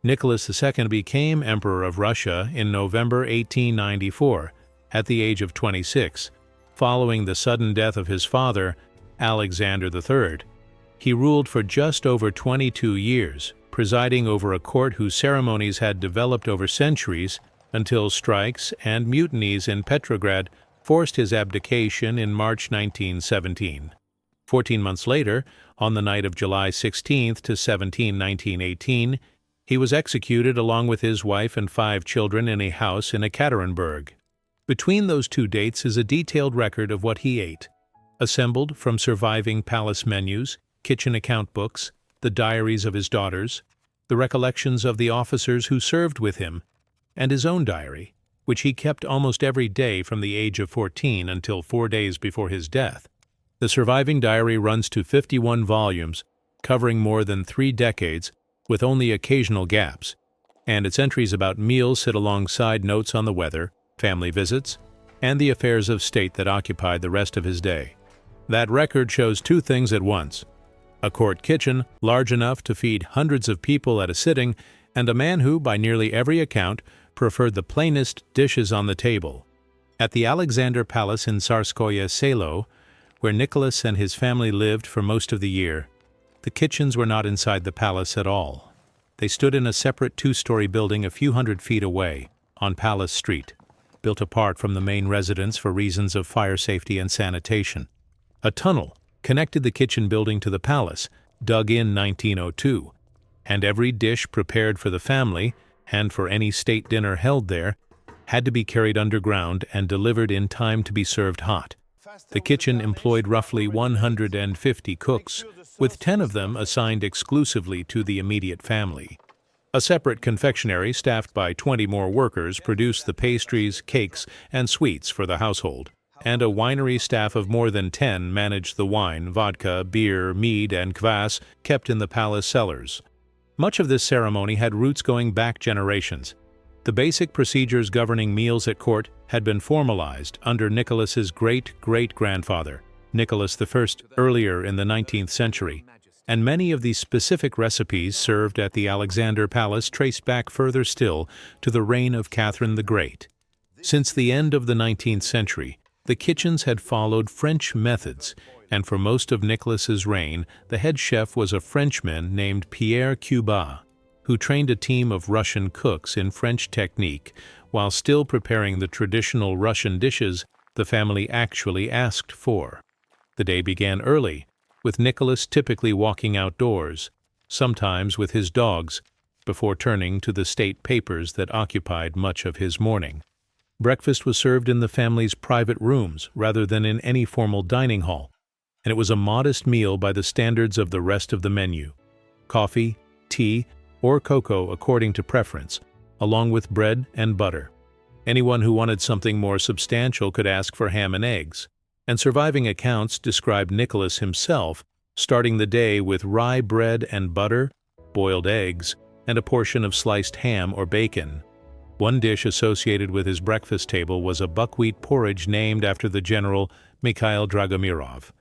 Nicholas II became Emperor of Russia in November 1894, at the age of 26, following the sudden death of his father, Alexander III. He ruled for just over 22 years, presiding over a court whose ceremonies had developed over centuries until strikes and mutinies in Petrograd forced his abdication in March 1917. 14 months later, on the night of July 16 to 17, 1918, he was executed along with his wife and 5 children in a house in Ekaterinburg. Between those 2 dates is a detailed record of what he ate, assembled from surviving palace menus, kitchen account books, the diaries of his daughters, the recollections of the officers who served with him, and his own diary, which he kept almost every day from the age of 14 until 4 days before his death. The surviving diary runs to 51 volumes, covering more than 3 decades, with only occasional gaps, and its entries about meals sit alongside notes on the weather, family visits, and the affairs of state that occupied the rest of his day. That record shows 2 things at once: a court kitchen large enough to feed hundreds of people at a sitting, and a man who, by nearly every account, preferred the plainest dishes on the table. At the Alexander Palace in Tsarskoye Selo, where Nicholas and his family lived for most of the year, the kitchens were not inside the palace at all. They stood in a separate 2-story building a few hundred feet away, on Palace Street, built apart from the main residence for reasons of fire safety and sanitation. A tunnel connected the kitchen building to the palace, dug in 1902, and every dish prepared for the family, and for any state dinner held there, had to be carried underground and delivered in time to be served hot. The kitchen employed roughly 150 cooks, with 10 of them assigned exclusively to the immediate family. A separate confectionery staffed by 20 more workers produced the pastries, cakes, and sweets for the household, and a winery staff of more than 10 managed the wine, vodka, beer, mead, and kvass kept in the palace cellars. Much of this ceremony had roots going back generations. The basic procedures governing meals at court had been formalized under Nicholas's great-great-grandfather, Nicholas I, earlier in the 19th century, and many of the specific recipes served at the Alexander Palace trace back further still to the reign of Catherine the Great. Since the end of the 19th century, the kitchens had followed French methods, and for most of Nicholas's reign, the head chef was a Frenchman named Pierre Cubat, who trained a team of Russian cooks in French technique while still preparing the traditional Russian dishes the family actually asked for. The day began early, with Nicholas typically walking outdoors, sometimes with his dogs, before turning to the state papers that occupied much of his morning. Breakfast was served in the family's private rooms rather than in any formal dining hall, and it was a modest meal by the standards of the rest of the menu: coffee, tea, or cocoa according to preference, along with bread and butter. Anyone who wanted something more substantial could ask for ham and eggs, and surviving accounts describe Nicholas himself starting the day with rye bread and butter, boiled eggs, and a portion of sliced ham or bacon. One dish associated with his breakfast table was a buckwheat porridge named after the general Mikhail Dragomirov,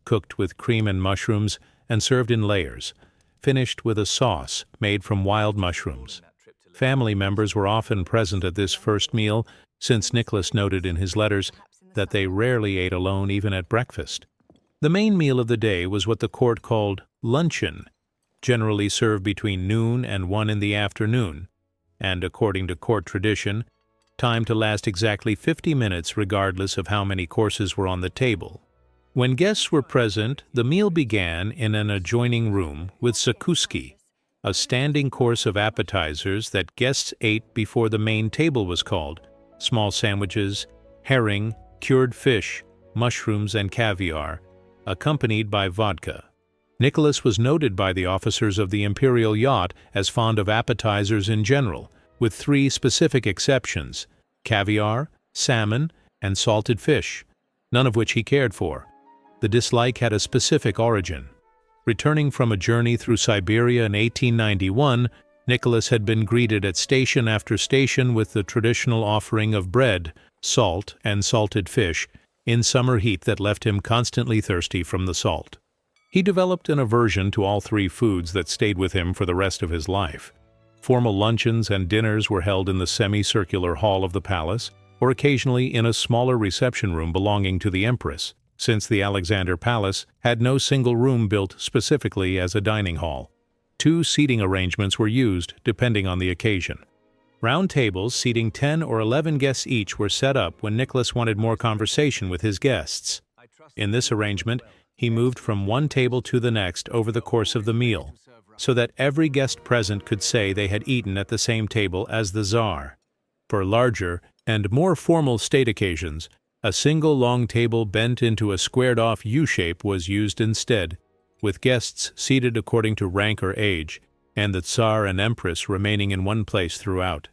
cooked with cream and mushrooms and served in layers, finished with a sauce made from wild mushrooms. Family members were often present at this first meal, since Nicholas noted in his letters that they rarely ate alone even at breakfast. The main meal of the day was what the court called luncheon, generally served between noon and 1 in the afternoon, and, according to court tradition, timed to last exactly 50 minutes regardless of how many courses were on the table. When guests were present, the meal began in an adjoining room with zakuski, a standing course of appetizers that guests ate before the main table was called: small sandwiches, herring, cured fish, mushrooms, and caviar, accompanied by vodka. Nicholas was noted by the officers of the imperial yacht as fond of appetizers in general, with 3 specific exceptions: caviar, salmon, and salted fish, none of which he cared for. The dislike had a specific origin. Returning from a journey through Siberia in 1891, Nicholas had been greeted at station after station with the traditional offering of bread, salt, and salted fish in summer heat that left him constantly thirsty from the salt. He developed an aversion to all 3 foods that stayed with him for the rest of his life. Formal luncheons and dinners were held in the semicircular hall of the palace, or occasionally in a smaller reception room belonging to the empress, since the Alexander Palace had no single room built specifically as a dining hall. 2 seating arrangements were used depending on the occasion. Round tables seating 10 or 11 guests each were set up when Nicholas wanted more conversation with his guests. In this arrangement, he moved from one table to the next over the course of the meal, so that every guest present could say they had eaten at the same table as the Tsar. For larger and more formal state occasions, a single long table bent into a squared-off U-shape was used instead, with guests seated according to rank or age, and the Tsar and Empress remaining in one place throughout.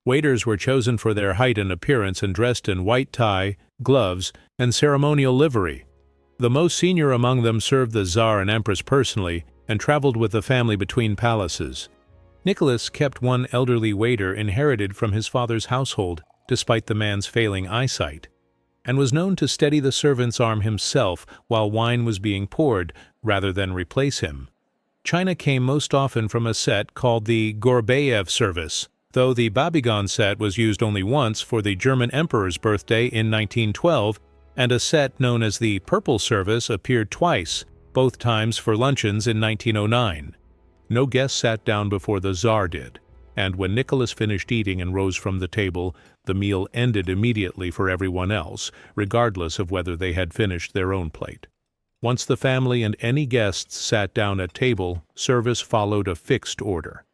Waiters were chosen for their height and appearance and dressed in white tie, gloves, and ceremonial livery. The most senior among them served the Tsar and Empress personally and traveled with the family between palaces. Nicholas kept one elderly waiter inherited from his father's household, despite the man's failing eyesight, and was known to steady the servant's arm himself while wine was being poured, rather than replace him. China came most often from a set called the Gorbayev service, though the Babigan set was used only once for the German Emperor's birthday in 1912, and a set known as the Purple service appeared twice, both times for luncheons in 1909. No guest sat down before the Tsar did, and when Nicholas finished eating and rose from the table, the meal ended immediately for everyone else, regardless of whether they had finished their own plate. Once the family and any guests sat down at table, service followed a fixed order.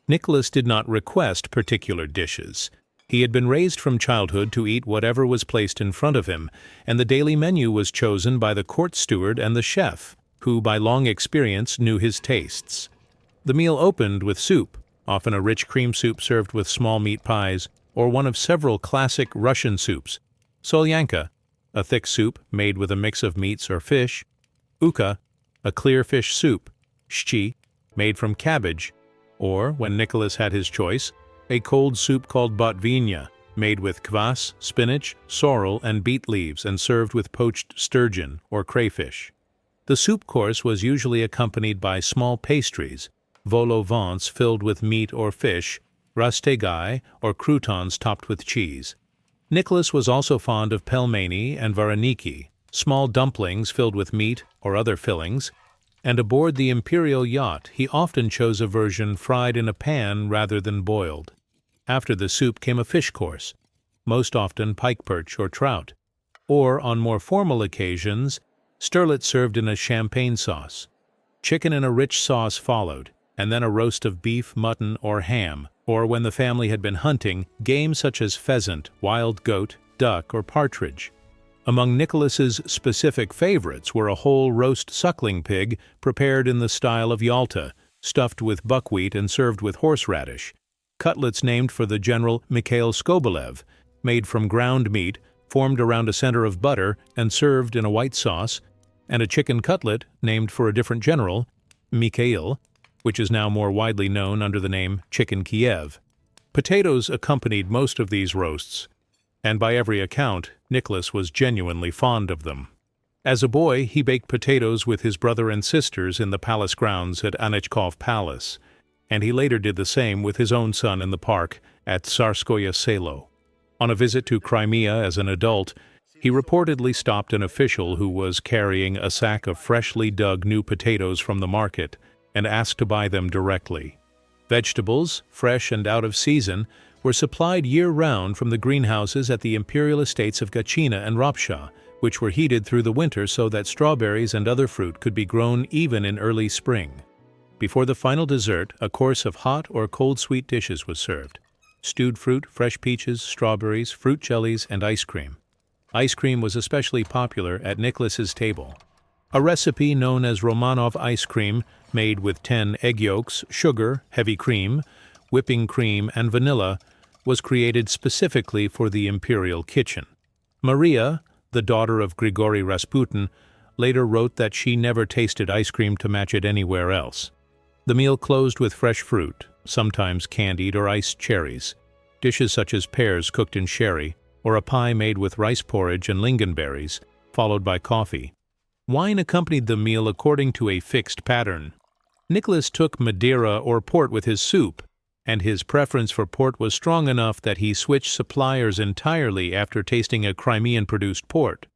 Nicholas did not request particular dishes. He had been raised from childhood to eat whatever was placed in front of him, and the daily menu was chosen by the court steward and the chef, who by long experience knew his tastes. The meal opened with soup, often a rich cream soup served with small meat pies, or one of several classic Russian soups: solyanka, a thick soup made with a mix of meats or fish; uka, a clear fish soup; shchi, made from cabbage; or, when Nicholas had his choice, a cold soup called botvinia, made with kvass, spinach, sorrel, and beet leaves and served with poached sturgeon or crayfish. The soup course was usually accompanied by small pastries, vol au vents filled with meat or fish, rastegai, or croutons topped with cheese. Nicholas was also fond of pelmeni and vareniki, small dumplings filled with meat or other fillings, and aboard the imperial yacht he often chose a version fried in a pan rather than boiled. After the soup came a fish course, most often pike perch or trout, or, on more formal occasions, sterlet served in a champagne sauce. Chicken in a rich sauce followed, and then a roast of beef, mutton, or ham, or when the family had been hunting, game such as pheasant, wild goat, duck, or partridge. Among Nicholas's specific favorites were a whole roast suckling pig prepared in the style of Yalta, stuffed with buckwheat and served with horseradish, cutlets named for the General Mikhail Skobelev, made from ground meat, formed around a center of butter and served in a white sauce, and a chicken cutlet named for a different general, Mikhail, which is now more widely known under the name Chicken Kiev. Potatoes accompanied most of these roasts, and by every account, Nicholas was genuinely fond of them. As a boy, he baked potatoes with his brother and sisters in the palace grounds at Anechkov Palace, and he later did the same with his own son in the park at Tsarskoye Selo. On a visit to Crimea as an adult, he reportedly stopped an official who was carrying a sack of freshly dug new potatoes from the market and asked to buy them directly. Vegetables, fresh and out of season, were supplied year-round from the greenhouses at the imperial estates of Gachina and Ropsha, which were heated through the winter so that strawberries and other fruit could be grown even in early spring. Before the final dessert, a course of hot or cold sweet dishes was served: stewed fruit, fresh peaches, strawberries, fruit jellies, and ice cream. Ice cream was especially popular at Nicholas's table. A recipe known as Romanov ice cream, made with 10 egg yolks, sugar, heavy cream, whipping cream, and vanilla, was created specifically for the imperial kitchen. Maria, the daughter of Grigory Rasputin, later wrote that she never tasted ice cream to match it anywhere else. The meal closed with fresh fruit, sometimes candied or iced cherries, dishes such as pears cooked in sherry, or a pie made with rice porridge and lingonberries, followed by coffee. Wine accompanied the meal according to a fixed pattern. Nicholas took Madeira or port with his soup, and his preference for port was strong enough that he switched suppliers entirely after tasting a Crimean-produced port,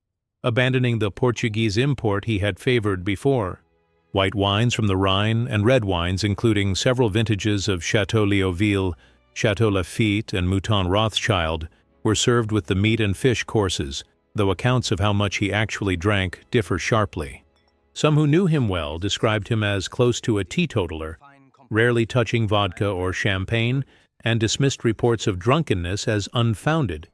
abandoning the Portuguese import he had favored before. White wines from the Rhine and red wines, including several vintages of Chateau Léoville, Chateau Lafite, and Mouton Rothschild, were served with the meat and fish courses, though accounts of how much he actually drank differ sharply. Some who knew him well described him as close to a teetotaler, rarely touching vodka or champagne, and dismissed reports of drunkenness as unfounded.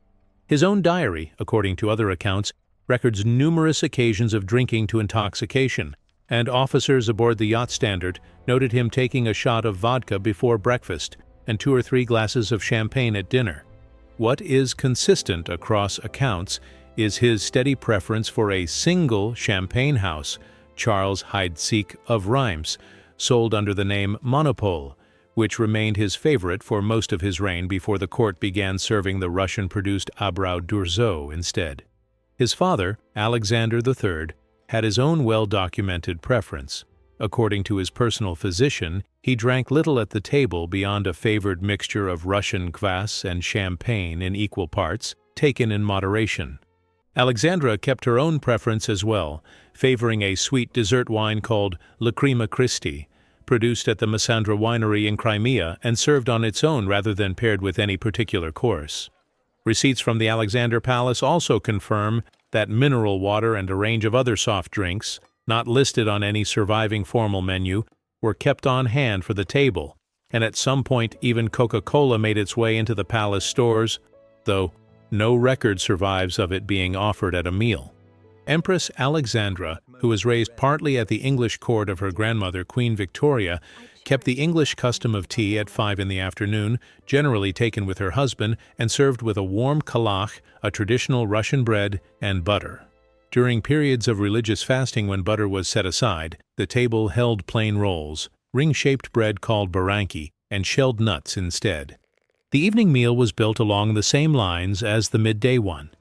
His own diary, according to other accounts, records numerous occasions of drinking to intoxication, and officers aboard the yacht Standard noted him taking a shot of vodka before breakfast and 2 or 3 glasses of champagne at dinner. What is consistent across accounts is his steady preference for a single champagne house, Charles Heidsieck of Reims, sold under the name Monopole, which remained his favorite for most of his reign before the court began serving the Russian-produced Abrau d'Urzo instead. His father, Alexander III, had his own well-documented preference. According to his personal physician, he drank little at the table beyond a favored mixture of Russian kvass and champagne in equal parts, taken in moderation. Alexandra kept her own preference as well, favoring a sweet dessert wine called Lacrima Christi, produced at the Massandra winery in Crimea and served on its own rather than paired with any particular course. Receipts from the Alexander Palace also confirm that mineral water and a range of other soft drinks, not listed on any surviving formal menu, were kept on hand for the table, and at some point even Coca-Cola made its way into the palace stores, though no record survives of it being offered at a meal. Empress Alexandra, who was raised partly at the English court of her grandmother, Queen Victoria, kept the English custom of tea at 5 in the afternoon, generally taken with her husband, and served with a warm kalach, a traditional Russian bread, and butter. During periods of religious fasting when butter was set aside, the table held plain rolls, ring-shaped bread called baranki, and shelled nuts instead. The evening meal was built along the same lines as the midday one.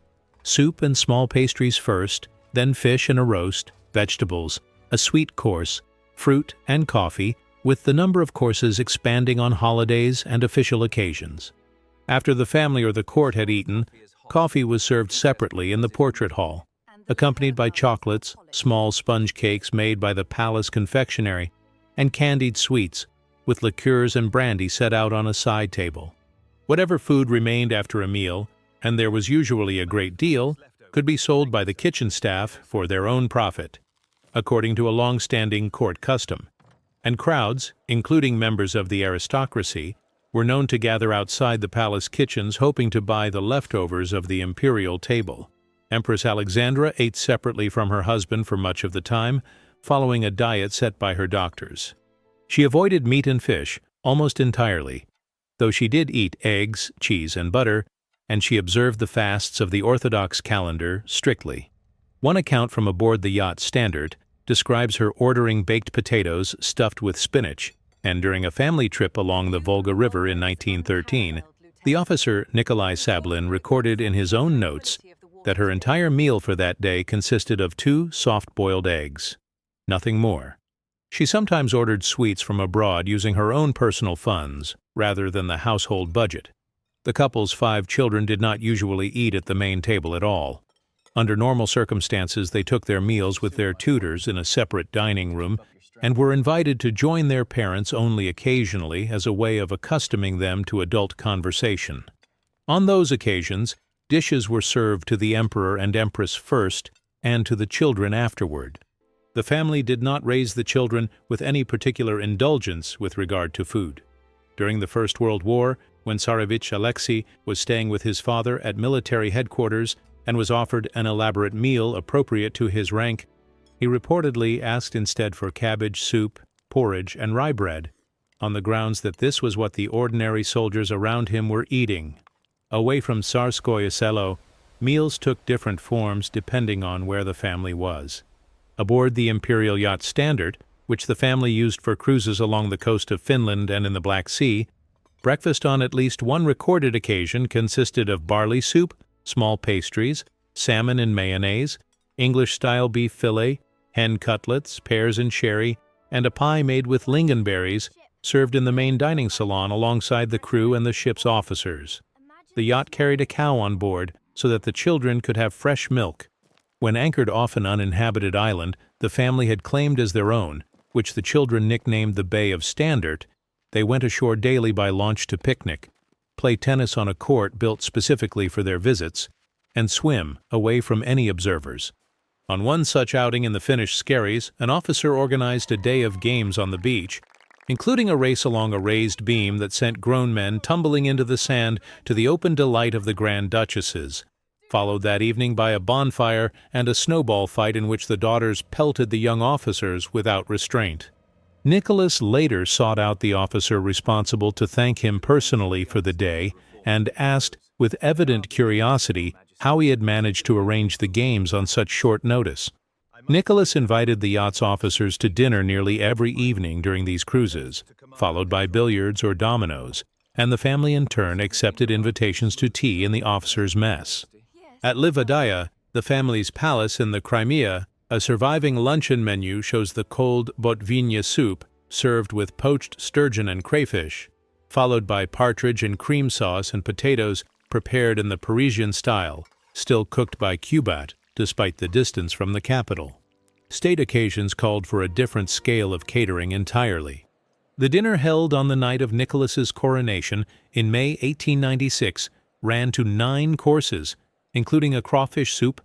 Soup and small pastries first, then fish and a roast, vegetables, a sweet course, fruit and coffee, with the number of courses expanding on holidays and official occasions. After the family or the court had eaten, coffee was served separately in the portrait hall, accompanied by chocolates, small sponge cakes made by the palace confectionery, and candied sweets, with liqueurs and brandy set out on a side table. Whatever food remained after a meal, and there was usually a great deal, could be sold by the kitchen staff for their own profit, according to a long-standing court custom. And crowds, including members of the aristocracy, were known to gather outside the palace kitchens hoping to buy the leftovers of the imperial table. Empress Alexandra ate separately from her husband for much of the time, following a diet set by her doctors. She avoided meat and fish almost entirely, though she did eat eggs, cheese, and butter, and she observed the fasts of the Orthodox calendar strictly. One account from aboard the yacht Standard describes her ordering baked potatoes stuffed with spinach, and during a family trip along the Volga River in 1913, the officer Nikolai Sablin recorded in his own notes that her entire meal for that day consisted of 2 soft-boiled eggs. Nothing more. She sometimes ordered sweets from abroad using her own personal funds, rather than the household budget. The couple's 5 children did not usually eat at the main table at all. Under normal circumstances, they took their meals with their tutors in a separate dining room and were invited to join their parents only occasionally as a way of accustoming them to adult conversation. On those occasions, dishes were served to the emperor and empress first and to the children afterward. The family did not raise the children with any particular indulgence with regard to food. During the First World War, when Tsarevich Alexei was staying with his father at military headquarters and was offered an elaborate meal appropriate to his rank, he reportedly asked instead for cabbage soup, porridge, and rye bread, on the grounds that this was what the ordinary soldiers around him were eating. Away from Tsarskoye Selo, meals took different forms depending on where the family was. Aboard the imperial yacht Standard, which the family used for cruises along the coast of Finland and in the Black Sea, breakfast on at least one recorded occasion consisted of barley soup, small pastries, salmon and mayonnaise, English-style beef fillet, hen cutlets, pears and sherry, and a pie made with lingonberries, served in the main dining salon alongside the crew and the ship's officers. The yacht carried a cow on board so that the children could have fresh milk. When anchored off an uninhabited island the family had claimed as their own, which the children nicknamed the Bay of Standard, they went ashore daily by launch to picnic, play tennis on a court built specifically for their visits, and swim away from any observers. On one such outing in the Finnish Skerries, an officer organized a day of games on the beach, including a race along a raised beam that sent grown men tumbling into the sand to the open delight of the Grand Duchesses, followed that evening by a bonfire and a snowball fight in which the daughters pelted the young officers without restraint. Nicholas later sought out the officer responsible to thank him personally for the day and asked, with evident curiosity, how he had managed to arrange the games on such short notice. Nicholas invited the yacht's officers to dinner nearly every evening during these cruises, followed by billiards or dominoes, and the family in turn accepted invitations to tea in the officers' mess. At Livadaya, the family's palace in the Crimea, a surviving luncheon menu shows the cold botvinia soup served with poached sturgeon and crayfish, followed by partridge and cream sauce and potatoes prepared in the Parisian style, still cooked by Cubat, despite the distance from the capital. State occasions called for a different scale of catering entirely. The dinner held on the night of Nicholas's coronation in May 1896 ran to 9 courses, including a crawfish soup,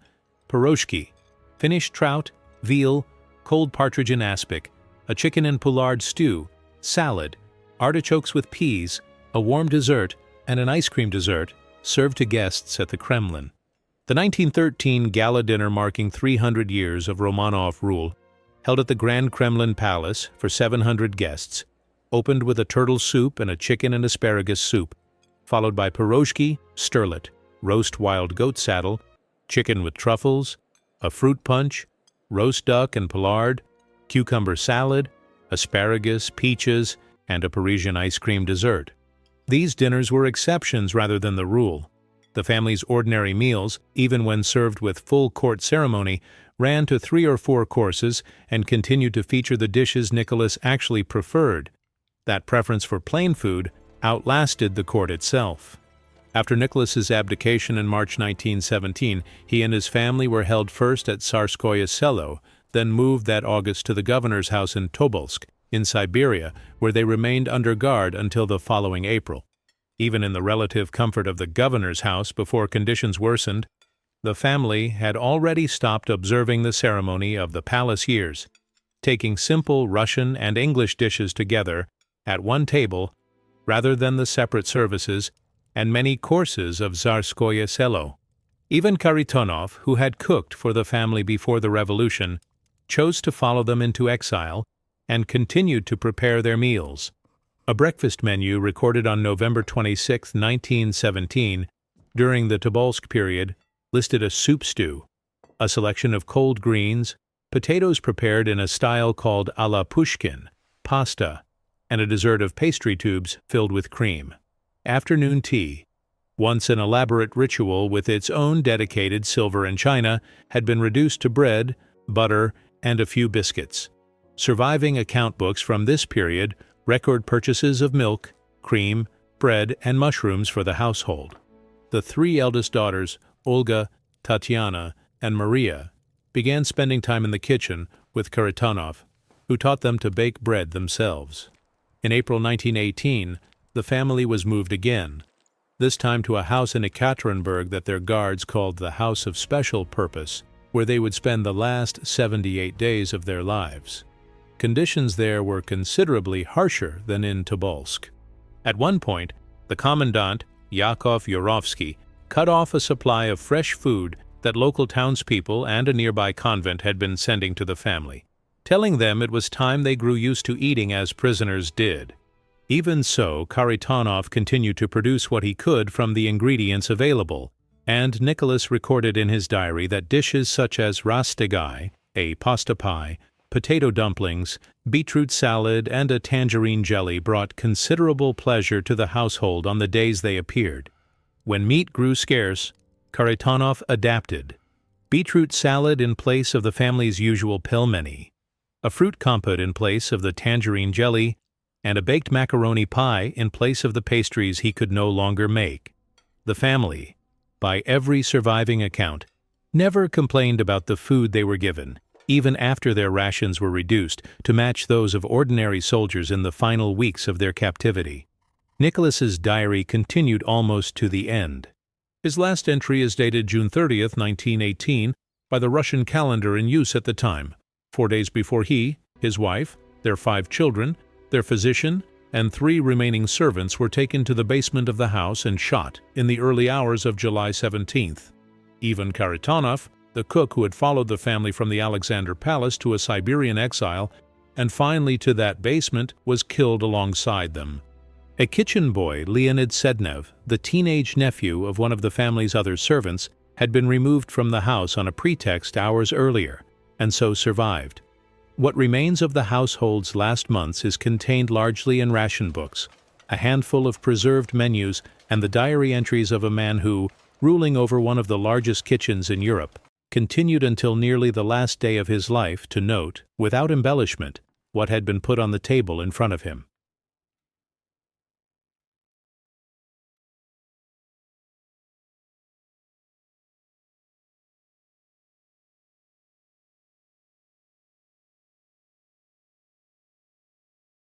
pierogi, finished trout, veal, cold partridge in aspic, a chicken and poulard stew, salad, artichokes with peas, a warm dessert, and an ice cream dessert served to guests at the Kremlin. The 1913 gala dinner marking 300 years of Romanov rule, held at the Grand Kremlin Palace for 700 guests, opened with a turtle soup and a chicken and asparagus soup, followed by pierogi, sterlet, roast wild goat saddle, chicken with truffles, a fruit punch, roast duck and poulard, cucumber salad, asparagus, peaches, and a Parisian ice cream dessert. These dinners were exceptions rather than the rule. The family's ordinary meals, even when served with full court ceremony, ran to 3 or 4 courses and continued to feature the dishes Nicholas actually preferred. That preference for plain food outlasted the court itself. After Nicholas's abdication in March 1917, he and his family were held first at Tsarskoye Selo, then moved that August to the governor's house in Tobolsk, in Siberia, where they remained under guard until the following April. Even in the relative comfort of the governor's house before conditions worsened, the family had already stopped observing the ceremony of the palace years, taking simple Russian and English dishes together at one table rather than the separate services and many courses of Tsarskoye Selo. Even Kharitonov, who had cooked for the family before the revolution, chose to follow them into exile and continued to prepare their meals. A breakfast menu recorded on November 26, 1917, during the Tobolsk period, listed a soup stew, a selection of cold greens, potatoes prepared in a style called à la Pushkin, pasta, and a dessert of pastry tubes filled with cream. Afternoon tea, once an elaborate ritual with its own dedicated silver and china, had been reduced to bread, butter, and a few biscuits. Surviving account books from this period record purchases of milk, cream, bread, and mushrooms for the household. The 3 eldest daughters, Olga, Tatiana, and Maria, began spending time in the kitchen with Kharitonov, who taught them to bake bread themselves. In April 1918, the family was moved again, this time to a house in Ekaterinburg that their guards called the House of Special Purpose, where they would spend the last 78 days of their lives. Conditions there were considerably harsher than in Tobolsk. At one point, the commandant, Yakov Yurovsky, cut off a supply of fresh food that local townspeople and a nearby convent had been sending to the family, telling them it was time they grew used to eating as prisoners did. Even so, Kharitonov continued to produce what he could from the ingredients available, and Nicholas recorded in his diary that dishes such as rastegai, a pasta pie, potato dumplings, beetroot salad, and a tangerine jelly brought considerable pleasure to the household on the days they appeared. When meat grew scarce, Kharitonov adapted. Beetroot salad in place of the family's usual pelmeni, a fruit compote in place of the tangerine jelly, and a baked macaroni pie in place of the pastries he could no longer make. The family, by every surviving account, never complained about the food they were given, even after their rations were reduced to match those of ordinary soldiers in the final weeks of their captivity. Nicholas's diary continued almost to the end. His last entry is dated June 30th, 1918, by the Russian calendar in use at the time, 4 days before he, his wife, their 5 children, their physician, and 3 remaining servants were taken to the basement of the house and shot in the early hours of July 17th. Ivan Kharitonov, the cook who had followed the family from the Alexander Palace to a Siberian exile and finally to that basement, was killed alongside them. A kitchen boy, Leonid Sednev, the teenage nephew of one of the family's other servants, had been removed from the house on a pretext hours earlier, and so survived. What remains of the household's last months is contained largely in ration books, a handful of preserved menus, and the diary entries of a man who, ruling over one of the largest kitchens in Europe, continued until nearly the last day of his life to note, without embellishment, what had been put on the table in front of him.